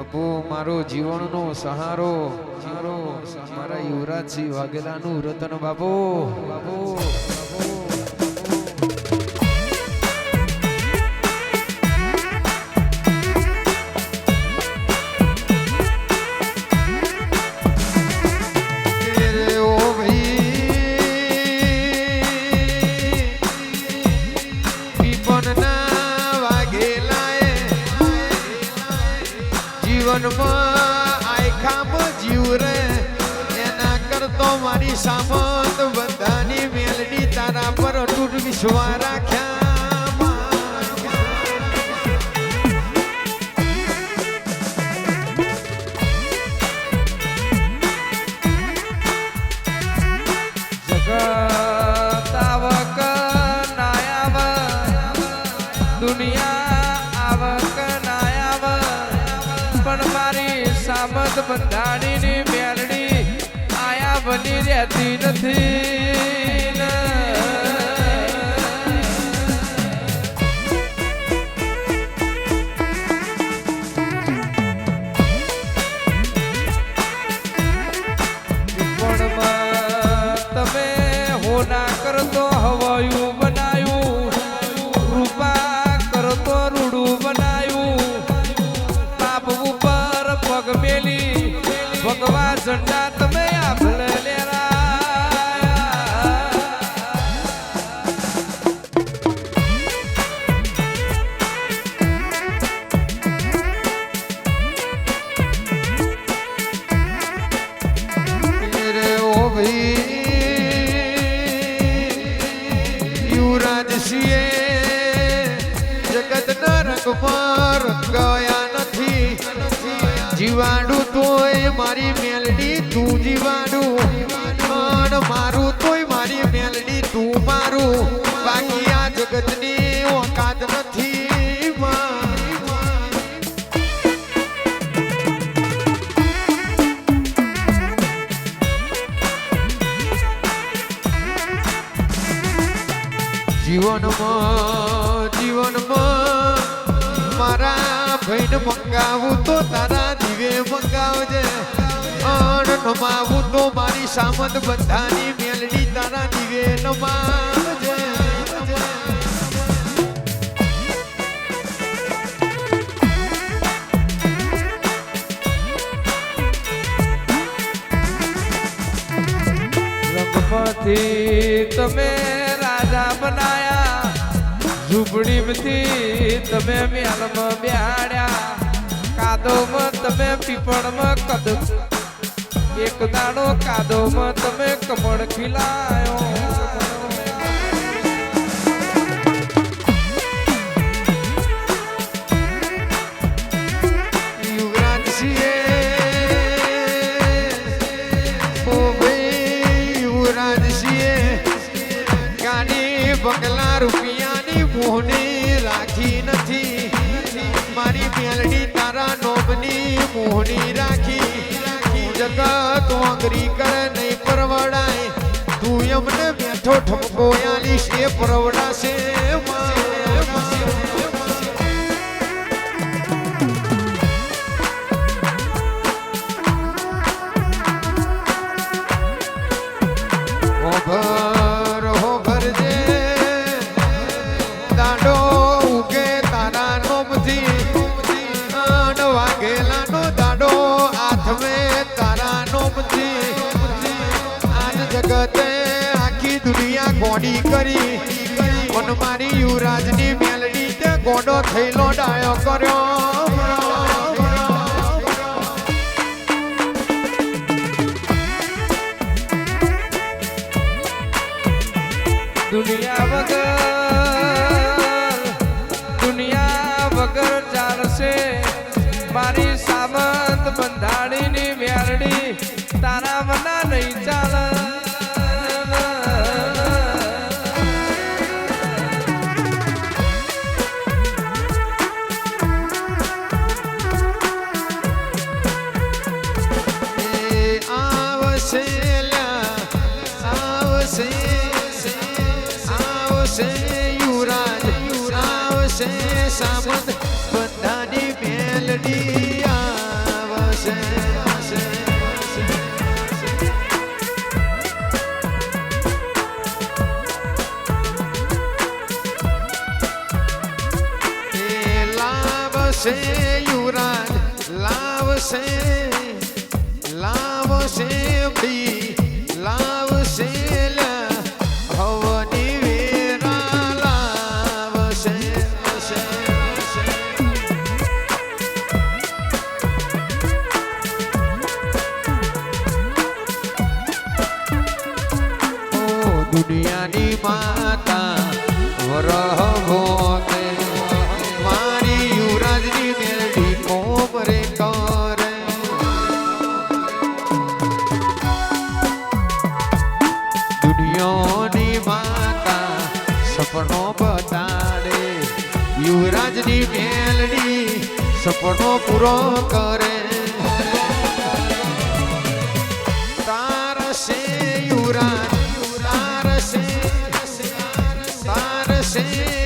બાપુ મારો જીવનનો સહારો મારા યુવરાજસિંહ વાઘેલાનું રતન બાપુ બાપુ જીવ રે એના કરતો મારી સામત બધાની મેલડી તારા પર અટૂટ વિશ્વાસ રાખ્યા જગત આવક નાયાવ દુનિયા આવક નાયાવ પણ મારી સામત બંધાણીની મેલડી આયા બની રહેતી નથી તમે હોના કરતો હવાયું બનાયું રૂપા કરતો રૂડું બનાયું પાપ ઉપર પગ મેલી ભગવા ઝંડા તમે આભલે લેરા રે ઓ ભાઈ યુવરાજસિંહે જગતના રંગમાં રંગાયા નથી જીવાડું તોય મારી મેલડી તું જીવાડું મારું તોય મારી મેલડી તું મારું બાકી આ જગતની ઓકાત નથી જીવનમાં મારા ભાઈને મંગાવું તો તારા દીવે મંગાવજે નમાવું તો મારી સામત બધાની મેલડી તારા દીવે નમાવજે રંગપતિ તમે રાજા બનાયા ઝૂંપડીમાંથી તમે મેલમાં બેહાડ્યા કાદોમાં તમે પીપળમાં કદ એક દાડો કાદોમાં તમે કમળ ખીલાયો યુવરાજસિંહે ઓ ભાઈ યુવરાજસિંહે ગાડી બંગલા રૂપિયાની મોહની રાખી નથી મારી મેલડી તારા નોમની મોહની રાખી જગત વાંગરી કરે નહીં પરવડાય તું એમને બેઠો ઠપકો આલીશ એ પરવડાશે જગતે આખી દુનિયા ગોડી કરી મન મારી યુવરાજની મેલડી તે ગોડો થયેલો ડાયો કર્યો દુનિયા વગર ચાલશે મારી સામંત બંધાણીની મેલડી તારા મના નહીં ચાલે યુવરાજ આવશે સામંત બધાની મેલડી લાવશે બી લાવશે હવની વેરા લાવશે દુનિયાની માતા વરહ ભોગે મારી યુવરાજની મેલડી કોમરે કરે દુનિયાની માતા સપનો બતાડે યુવરાજની મેલડી સપનો પૂરો કરે તારશે યુવરાજ તારશે